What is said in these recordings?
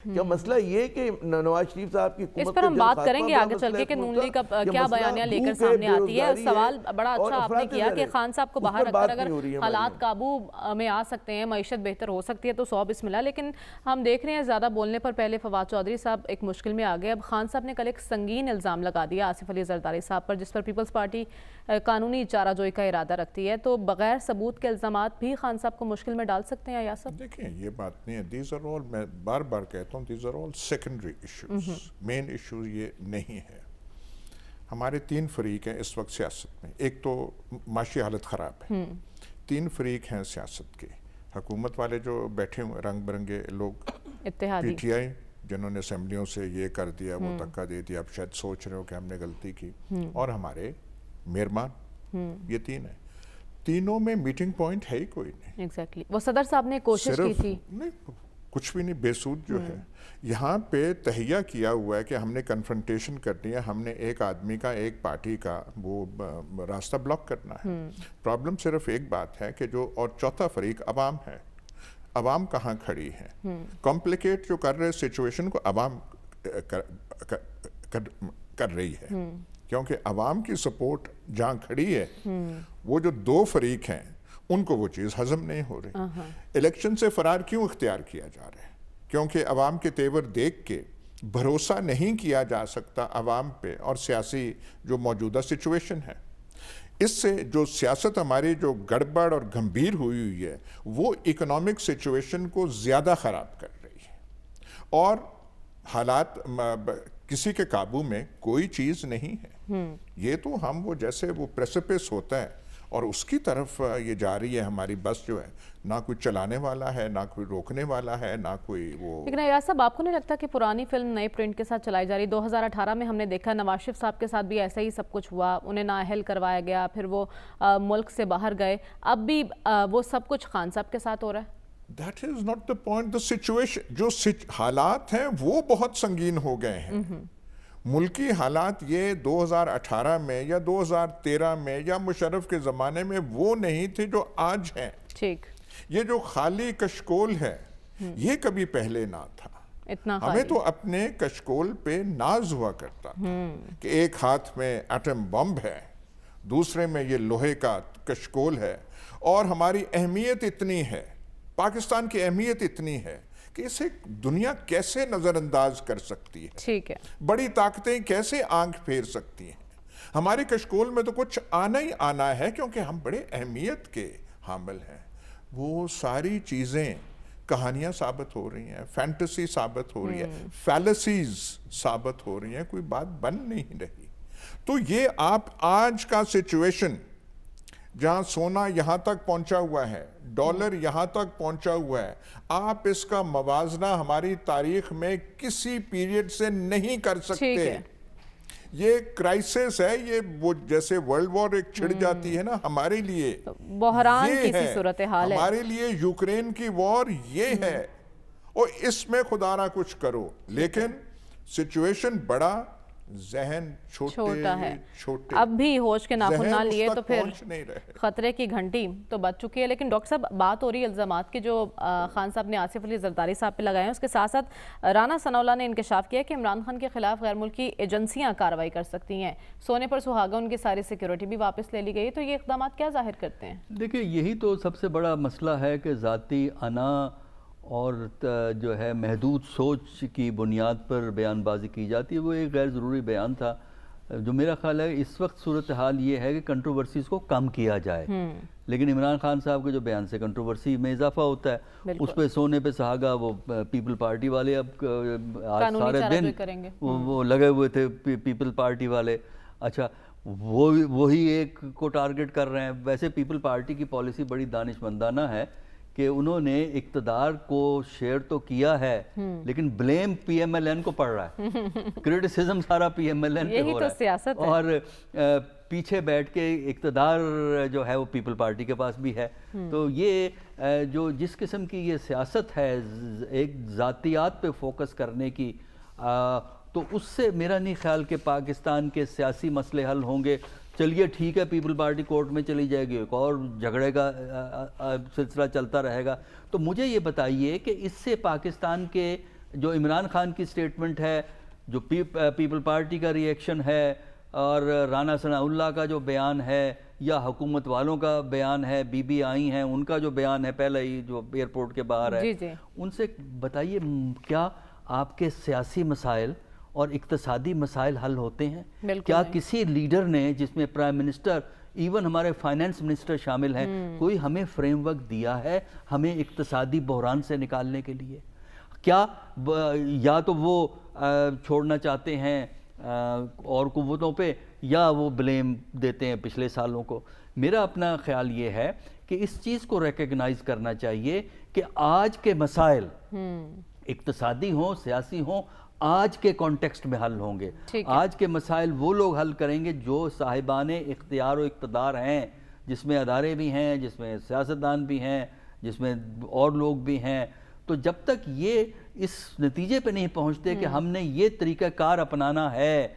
کیا مسئلہ یہ کہ نواز شریف صاحب کی حکومت اس پر ہم بات کریں گے آگے چل کے کہ نون لیگ کا کیا بیانیہ لے کر سامنے آتی ہے. سوال بڑا اچھا آپ نے کیا کہ خان صاحب کو باہر رکھ کر اگر حالات قابو میں آ سکتے ہیں, معیشت بہتر ہو سکتی ہے تو 100 بسم اللہ. لیکن ہم دیکھ رہے ہیں زیادہ بولنے پر پہلے فواد چودھری صاحب ایک مشکل میں آ گئے. اب خان صاحب نے کل ایک سنگین الزام لگا دیا آصف علی زرداری صاحب پر, جس پر پیپلز پارٹی قانونی چارہ جوئی کا ارادہ رکھتی ہے. تو بغیر ثبوت کے الزامات بھی خان صاحب کو مشکل میں ڈال سکتے ہیں یاسر؟ دیکھیں یہ بات نہیں ہے, دیز آر آل, میں بار بار کہتا ہوں, these are all secondary issues, main issues یہ نہیں ہے. ہمارے 3 فریق ہیں اس وقت سیاست میں. ایک تو معاشی حالت خراب ہے, 3 فریق ہیں سیاست کے. حکومت والے جو بیٹھے ہوئے رنگ برنگے لوگ, اتحادی پی ٹی آئی جنہوں نے اسمبلیوں سے یہ کر دیا وہ دھکا دے دیا, اب شاید سوچ رہے ہو کہ ہم نے غلطی کی, اور ہمارے مہربان, یہ 3 ہیں. تینوں میں میٹنگ پوائنٹ ہے ہی کوئی نہیں. ایگزیکٹلی وہ صدر صاحب نے کوشش کی تھی, نہیں کچھ بھی نہیں, بے سود جو ہے. یہاں پہ تہیہ کیا ہوا ہے کہ ہم نے کنفرنٹیشن کرنی ہے, ہم نے ایک آدمی کا, ایک پارٹی کا وہ راستہ بلاک کرنا ہے. پرابلم صرف ایک بات ہے کہ جو, اور چوتھا فریق عوام ہے. عوام کہاں کھڑی ہے؟ کمپلیکیٹ جو کر رہے سچویشن کو عوام کر رہی ہے, کیونکہ عوام کی سپورٹ جہاں کھڑی ہے, وہ جو 2 فریق ہیں ان کو وہ چیز ہضم نہیں ہو رہی. الیکشن سے فرار کیوں اختیار کیا جا رہا ہے؟ کیونکہ عوام کے تیور دیکھ کے بھروسہ نہیں کیا جا سکتا عوام پہ اور سیاسی جو موجودہ سچویشن ہے. اس سے جو سیاست ہماری جو گڑبڑ اور گھمبیر ہوئی ہے, وہ اکنامک سچویشن کو زیادہ خراب کر رہی ہے. اور حالات کسی کے قابو میں کوئی چیز نہیں ہے. یہ تو ہم وہ جیسے وہ پریسپس ہوتا ہے اور اس کی طرف یہ جا رہی ہے ہماری بس جو ہے, نہ کوئی چلانے والا ہے, نہ کوئی روکنے والا ہے, نہ کوئی وہ. لیکن ایاز صاحب آپ کو نہیں لگتا کہ پرانی فلم نئے پرنٹ کے ساتھ چلائی جا رہی؟ 2018 میں ہم نے دیکھا نواز شریف صاحب کے ساتھ بھی ایسا ہی سب کچھ ہوا, انہیں نااہل کروایا گیا, پھر وہ ملک سے باہر گئے. اب بھی وہ سب کچھ خان صاحب کے ساتھ ہو رہا ہے. That is not the point. The situation, جو حالات ہیں وہ بہت سنگین ہو گئے ہیں. ملکی حالات یہ 2018 میں یا 2013 میں یا مشرف کے زمانے میں وہ نہیں تھے جو آج ہیں. ٹھیک, یہ جو خالی کشکول ہے یہ کبھی پہلے نہ تھا. ہمیں تو اپنے کشکول پہ ناز ہوا کرتا تھا کہ ایک ہاتھ میں ایٹم بم ہے, دوسرے میں یہ لوہے کا کشکول ہے, اور ہماری اہمیت اتنی ہے, پاکستان کی اہمیت اتنی ہے کہ اسے دنیا کیسے نظر انداز کر سکتی ہے. ٹھیک ہے, بڑی طاقتیں کیسے آنکھ پھیر سکتی ہیں. ہمارے کشکول میں تو کچھ آنا ہی آنا ہے کیونکہ ہم بڑے اہمیت کے حامل ہیں. وہ ساری چیزیں کہانیاں ثابت ہو رہی ہیں, فینٹیسی ثابت ہو رہی ہے, فیلسیز ثابت ہو رہی ہیں, کوئی بات بن نہیں رہی. تو یہ آپ آج کا سچویشن جہاں سونا یہاں تک پہنچا ہوا ہے, ڈالر یہاں تک پہنچا ہوا ہے, آپ اس کا موازنہ ہماری تاریخ میں کسی پیریڈ سے نہیں کر سکتے. یہ کرائسس ہے, یہ وہ جیسے ورلڈ وار ایک چھڑ جاتی ہے نا, ہمارے لیے بحران کی سی صورتحال ہے. ہمارے لیے یوکرین کی وار یہ ہے, اور اس میں خدا نہ کچھ کرو. لیکن سچویشن بڑا, ذہن چھوٹا ہے, اب بھی ہوش کے ناخن نہ لیے تو پھر خطرے کی گھنٹی تو بج چکی ہے. لیکن ڈاکٹر صاحب بات ہو رہی ہے الزامات کی جو خان صاحب نے آصف علی زرداری صاحب پہ لگائے ہیں, اس کے ساتھ ساتھ رانا ثناء اللہ نے انکشاف کیا کہ عمران خان کے خلاف غیر ملکی ایجنسیاں کارروائی کر سکتی ہیں. سونے پر سہاگا, ان کی ساری سیکیورٹی بھی واپس لے لی گئی. تو یہ اقدامات کیا ظاہر کرتے ہیں؟ دیکھیں یہی تو سب سے بڑا مسئلہ ہے کہ ذاتی انا اور جو ہے محدود سوچ کی بنیاد پر بیان بازی کی جاتی ہے. وہ ایک غیر ضروری بیان تھا. جو میرا خیال ہے اس وقت صورتحال یہ ہے کہ کنٹروورسیز کو کم کیا جائے, لیکن عمران خان صاحب کے جو بیان سے کنٹروورسی میں اضافہ ہوتا ہے. اس پہ سونے پہ سہاگا وہ پیپل پارٹی والے اب آج سارے دن وہ لگے ہوئے تھے, پیپل پارٹی والے. اچھا وہی ایک کو ٹارگٹ کر رہے ہیں. ویسے پیپل پارٹی کی پالیسی بڑی دانشمندانہ ہے کہ انہوں نے اقتدار کو شیئر تو کیا ہے لیکن blame P M L N کو پڑ رہا ہے, کرٹیسزم سارا پی ایم ایل این پہ ہو رہا ہے, اور پیچھے بیٹھ کے اقتدار جو ہے وہ پیپل پارٹی کے پاس بھی ہے. تو یہ جو جس قسم کی یہ سیاست ہے ایک ذاتیات پہ فوکس کرنے کی, تو اس سے میرا نہیں خیال کہ پاکستان کے سیاسی مسئلے حل ہوں گے. چلیے ٹھیک ہے, پیپل پارٹی کورٹ میں چلی جائے گی, ایک اور جھگڑے کا سلسلہ چلتا رہے گا. تو مجھے یہ بتائیے کہ اس سے پاکستان کے جو عمران خان کی سٹیٹمنٹ ہے، جو پیپل پارٹی کا ری ایکشن ہے، اور رانا ثناء اللہ کا جو بیان ہے، یا حکومت والوں کا بیان ہے، بی بی آئی ہیں ان کا جو بیان ہے پہلے ہی جو ایئرپورٹ کے باہر ہے، ان سے بتائیے کیا آپ کے سیاسی مسائل اور اقتصادی مسائل حل ہوتے ہیں؟ کیا کسی لیڈر نے، جس میں پرائم منسٹر، ایون ہمارے فائنانس منسٹر شامل ہیں، کوئی ہمیں فریم ورک دیا ہے ہمیں اقتصادی بحران سے نکالنے کے لیے؟ کیا یا تو وہ چھوڑنا چاہتے ہیں اور قوتوں پہ، یا وہ بلیم دیتے ہیں پچھلے سالوں کو؟ میرا اپنا خیال یہ ہے کہ اس چیز کو ریکگنائز کرنا چاہیے کہ آج کے مسائل اقتصادی ہوں، سیاسی ہوں، آج کے کانٹیکسٹ میں حل ہوں گے۔ آج کے مسائل وہ لوگ حل کریں گے جو صاحبان اختیار و اقتدار ہیں، جس میں ادارے بھی ہیں، جس میں سیاستدان بھی ہیں، جس میں اور لوگ بھی ہیں۔ تو جب تک یہ اس نتیجے پہ نہیں پہنچتے کہ ہم نے یہ طریقہ کار اپنانا ہے،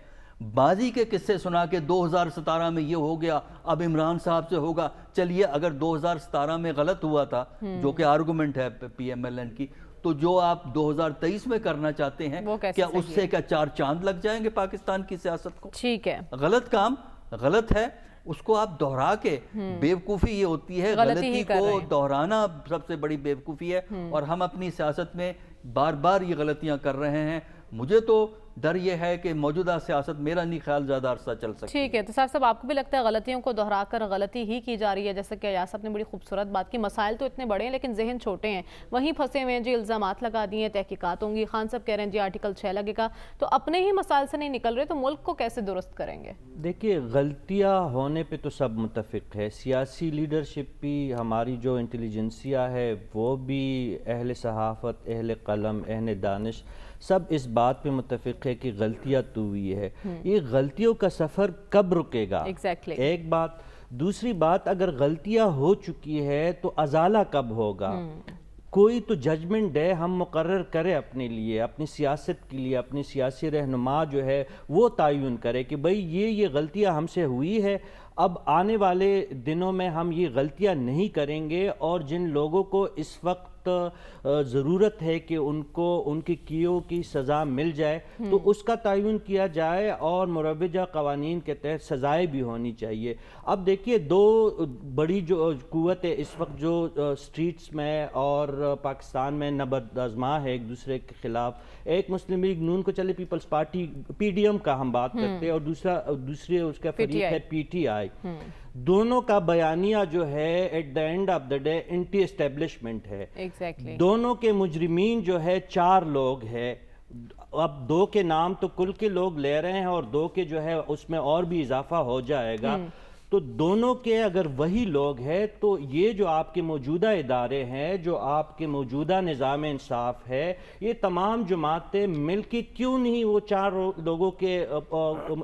بازی کے قصے سنا کے 2017 میں یہ ہو گیا، اب عمران صاحب سے ہوگا، چلیے اگر 2017 میں غلط ہوا تھا، جو کہ آرگومنٹ ہے پی ایم ایل این کی، تو جو آپ 2023 میں کرنا چاہتے ہیں کیا اس سے کیا چار چاند لگ جائیں گے پاکستان کی سیاست کو؟ ٹھیک ہے، غلط کام غلط ہے، اس کو آپ دہرا کے، بیوقوفی یہ ہوتی ہے، غلطی کو دہرانا سب سے بڑی بیوقوفی ہے، اور ہم اپنی سیاست میں بار بار یہ غلطیاں کر رہے ہیں۔ مجھے تو ڈر یہ ہے کہ موجودہ سیاست میرا نہیں خیال زیادہ عرصہ چل سکتی۔ ٹھیک ہے، تو صاحب آپ کو بھی لگتا ہے غلطیوں کو دہرا کر غلطی ہی کی جا رہی ہے؟ جیسا کہ ایاز صاحب نے بڑی خوبصورت بات کی، مسائل تو اتنے بڑے ہیں لیکن ذہن چھوٹے ہیں، وہیں پھنسے ہوئے ہیں جی، الزامات لگا دیے ہیں، تحقیقات ہوں گی، خان صاحب کہہ رہے ہیں جی آرٹیکل 6 لگے گا، تو اپنے ہی مسائل سے نہیں نکل رہے تو ملک کو کیسے درست کریں گے؟ دیکھیے، غلطیاں ہونے پہ تو سب متفق ہے، سیاسی لیڈرشپ بھی، ہماری جو انٹیلیجنسیا ہے وہ بھی، اہل صحافت، اہل قلم، اہل دانش، سب اس بات پہ متفق ہے کہ غلطیاں تو ہوئی ہے۔ یہ غلطیوں کا سفر کب رکے گا؟ ایک بات۔ دوسری بات، اگر غلطیاں ہو چکی ہے تو ازالہ کب ہوگا؟ کوئی تو ججمنٹ ڈے ہم مقرر کرے اپنے لیے، اپنی سیاست کے لیے، اپنی سیاسی رہنما جو ہے وہ تعین کرے کہ بھئی یہ غلطیاں ہم سے ہوئی ہے، اب آنے والے دنوں میں ہم یہ غلطیاں نہیں کریں گے، اور جن لوگوں کو اس وقت ضرورت ہے کہ ان کو ان کی کیوں کی سزا مل جائے تو اس کا تعین کیا جائے، اور مروجہ قوانین کے تحت سزائیں بھی ہونی چاہیے۔ اب دیکھیے، دو بڑی جو قوت ہے اس وقت جو سٹریٹس میں اور پاکستان میں نبرد آزما ہے ایک دوسرے کے خلاف، ایک مسلم لیگ نون کو چلے Peoples Party P D M کا ہم بات کرتے ہیں، اور دوسری اس کا فریق ہے پی ٹی آئی۔ دونوں کا بیانیہ جو ہے at the end of the day anti establishment ہے۔ دونوں کے مجرمین جو ہے 4 لوگ ہیں، اب 2 کے نام تو کل کے لوگ لے رہے ہیں، اور 2 کے جو ہے اس میں اور بھی اضافہ ہو جائے گا، تو دونوں کے اگر وہی لوگ ہیں تو یہ جو آپ کے موجودہ ادارے ہیں، جو آپ کے موجودہ نظام انصاف ہے، یہ تمام جماعتیں مل کے کیوں نہیں وہ 4 لوگوں کے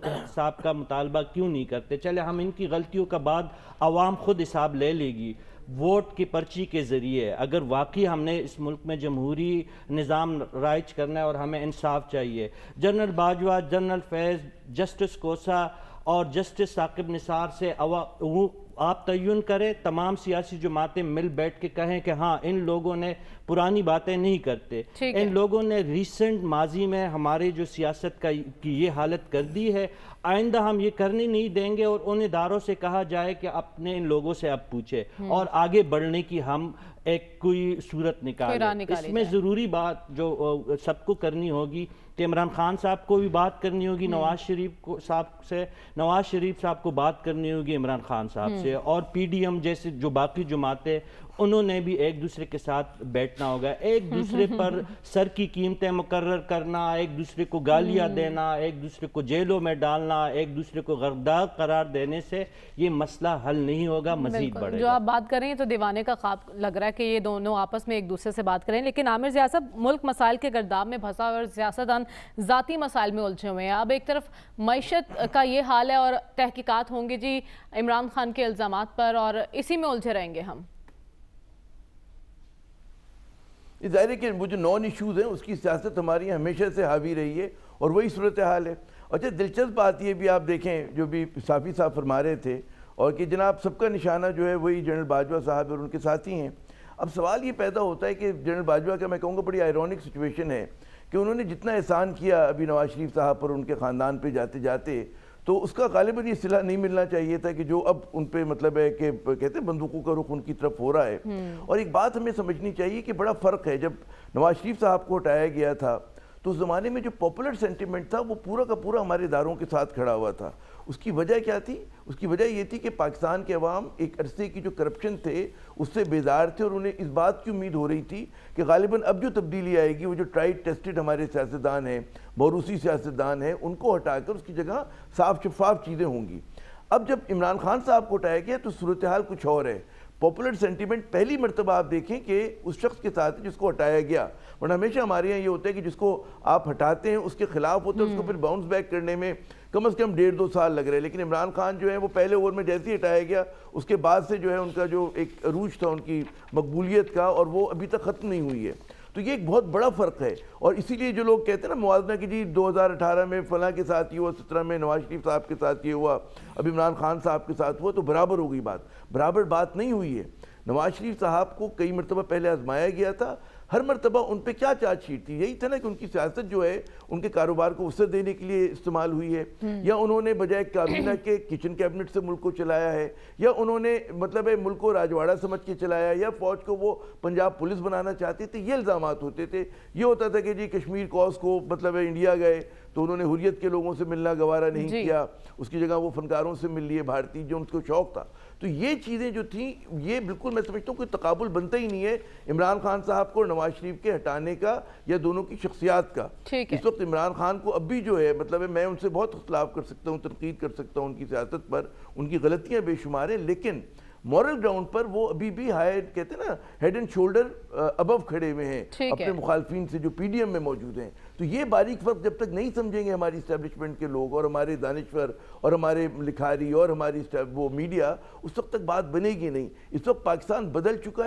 حساب کا مطالبہ کیوں نہیں کرتے؟ چلے ہم ان کی غلطیوں کا بعد عوام خود حساب لے لے گی، ووٹ کی پرچی کے ذریعے۔ اگر واقعی ہم نے اس ملک میں جمہوری نظام رائج کرنا ہے اور ہمیں انصاف چاہیے، جنرل باجوہ، جنرل فیض، جسٹس کوسا اور جسٹس ثاقب نثار سے آپ تعین کریں، تمام سیاسی جماعتیں مل بیٹھ کے کہیں کہ ہاں ان لوگوں نے پرانی باتیں نہیں کرتے، ان لوگوں نے ریسنٹ ماضی میں ہماری جو سیاست کی یہ حالت کر دی ہے، آئندہ ہم یہ کرنے نہیں دیں گے، اور ان اداروں سے کہا جائے کہ اپنے ان لوگوں سے اب پوچھے اور آگے بڑھنے کی ہم ایک کوئی صورت نکالیں۔ اس میں ضروری بات جو سب کو کرنی ہوگی کہ عمران خان صاحب کو بھی بات کرنی ہوگی نواز شریف صاحب سے، نواز شریف صاحب کو بات کرنی ہوگی عمران خان صاحب سے، اور پی ڈی ایم جیسے جو باقی جماعتیں، انہوں نے بھی ایک دوسرے کے ساتھ بیٹھنا ہوگا۔ ایک دوسرے پر سر کی قیمتیں مقرر کرنا، ایک دوسرے کو گالیاں دینا، ایک دوسرے کو جیلوں میں ڈالنا، ایک دوسرے کو غدار قرار دینے سے یہ مسئلہ حل نہیں ہوگا، مزید بڑھے گا۔ جو آپ بات کر رہے ہیں تو دیوانے کا خواب لگ رہا ہے کہ یہ دونوں آپس میں ایک دوسرے سے بات کریں، لیکن عامر ضیاء صاحب، ملک مسائل کے گرداب میں پھنسا اور سیاستدان ذاتی مسائل میں الجھے ہوئے ہیں۔ اب ایک طرف معیشت کا یہ حال ہے اور تحقیقات ہوں گے جی عمران خان کے الزامات پر، اور اسی میں الجھے رہیں گے ہم۔ ظاہر ہے کہ وہ جو نان ایشوز ہیں اس کی سیاست ہماری ہمیشہ سے حاوی رہی ہے، اور وہی صورتحال ہے۔ اچھا، دلچسپ بات یہ بھی آپ دیکھیں جو بھی صافی صاحب فرما رہے تھے، اور کہ جناب سب کا نشانہ جو ہے وہی جنرل باجوہ صاحب اور ان کے ساتھی ہیں۔ اب سوال یہ پیدا ہوتا ہے کہ جنرل باجوہ کا میں کہوں گا بڑی آئرونک سچویشن ہے کہ انہوں نے جتنا احسان کیا ابھی نواز شریف صاحب پر ان کے خاندان پہ جاتے جاتے، تو اس کا غالباً یہ صلہ نہیں ملنا چاہیے تھا کہ جو اب ان پہ مطلب ہے کہ کہتے ہیں بندوقوں کا رخ ان کی طرف ہو رہا ہے۔ اور ایک بات ہمیں سمجھنی چاہیے کہ بڑا فرق ہے، جب نواز شریف صاحب کو ہٹایا گیا تھا تو اس زمانے میں جو پاپولر سینٹیمنٹ تھا وہ پورا کا پورا ہمارے اداروں کے ساتھ کھڑا ہوا تھا۔ اس کی وجہ کیا تھی؟ اس کی وجہ یہ تھی کہ پاکستان کے عوام ایک عرصے کی جو کرپشن تھے اس سے بیدار تھے، اور انہیں اس بات کی امید ہو رہی تھی کہ غالباً اب جو تبدیلی آئے گی، وہ جو ٹرائیڈ ٹیسٹڈ ہمارے سیاستدان ہیں، موروثی سیاستدان ہیں، ان کو ہٹا کر اس کی جگہ صاف شفاف چیزیں ہوں گی۔ اب جب عمران خان صاحب کو ہٹایا گیا تو صورتحال کچھ اور ہے۔ پاپولر سینٹیمنٹ پہلی مرتبہ آپ دیکھیں کہ اس شخص کے ساتھ جس کو ہٹایا گیا، ورنہ ہمیشہ ہمارے یہاں یہ ہوتا ہے کہ جس کو آپ ہٹاتے ہیں اس کے خلاف ہوتا ہے، اس کو پھر باؤنس بیک کرنے میں کم از کم 1.5-2 سال لگ رہے ہیں۔ لیکن عمران خان جو ہے وہ پہلے اوور میں جیسے ہی ہٹایا گیا اس کے بعد سے جو ہے ان کا جو ایک عروج تھا ان کی مقبولیت کا، اور وہ ابھی تک ختم نہیں ہوئی ہے۔ تو یہ ایک بہت بڑا فرق ہے، اور اسی لیے جو لوگ کہتے ہیں نا موازنہ کہ جی 2018 میں فلاں کے ساتھ یہ ہوا، 17 میں نواز شریف صاحب کے ساتھ یہ ہوا، اب عمران خان صاحب کے ساتھ ہوا، تو برابر ہو گئی بات۔ برابر بات نہیں ہوئی ہے۔ نواز شریف صاحب کو کئی مرتبہ پہلے آزمایا گیا تھا، ہر مرتبہ ان پہ کیا چارج شیٹ تھی؟ یہی تھا نا کہ ان کی سیاست جو ہے ان کے کاروبار کو وسعت دینے کے لیے استعمال ہوئی ہے، یا انہوں نے بجائے کابینہ کے کچن کیبنٹ سے ملک کو چلایا ہے، یا انہوں نے مطلب ہے ملک کو راجواڑہ سمجھ کے چلایا، یا فوج کو وہ پنجاب پولیس بنانا چاہتے تھے۔ یہ الزامات ہوتے تھے۔ یہ ہوتا تھا کہ جی کشمیر کوس کو مطلب ہے انڈیا گئے تو انہوں نے حریت کے لوگوں سے ملنا گوارا نہیں کیا، اس کی جگہ وہ فنکاروں سے مل لیے بھارتی، جو ان کو شوق تھا۔ تو یہ چیزیں جو تھیں، یہ بالکل میں سمجھتا ہوں کوئی تقابل بنتا ہی نہیں ہے عمران خان صاحب کو نواز شریف کے ہٹانے کا یا دونوں کی شخصیات کا۔ اس وقت عمران خان کو اب بھی جو ہے مطلب ہے میں ان سے بہت اختلاف کر سکتا ہوں، تنقید کر سکتا ہوں ان کی سیاست پر، ان کی غلطیاں بے شمار ہیں، لیکن مورل گراؤنڈ پر وہ ابھی بھی ہائی کہتے ہیں نا ہیڈ اینڈ شولڈر ابو کھڑے ہوئے ہیں اپنے مخالفین سے جو پی ڈی ایم میں موجود ہیں۔ تو یہ باریک فرق جب تک نہیں سمجھیں گے ہماری اسٹیبلشمنٹ کے لوگ اور ہمارے دانشور اور ہمارے لکھاری اور ہماری وہ میڈیا، اس وقت تک بات بنے گی نہیں۔ اس وقت پاکستان بدل چکا ہے۔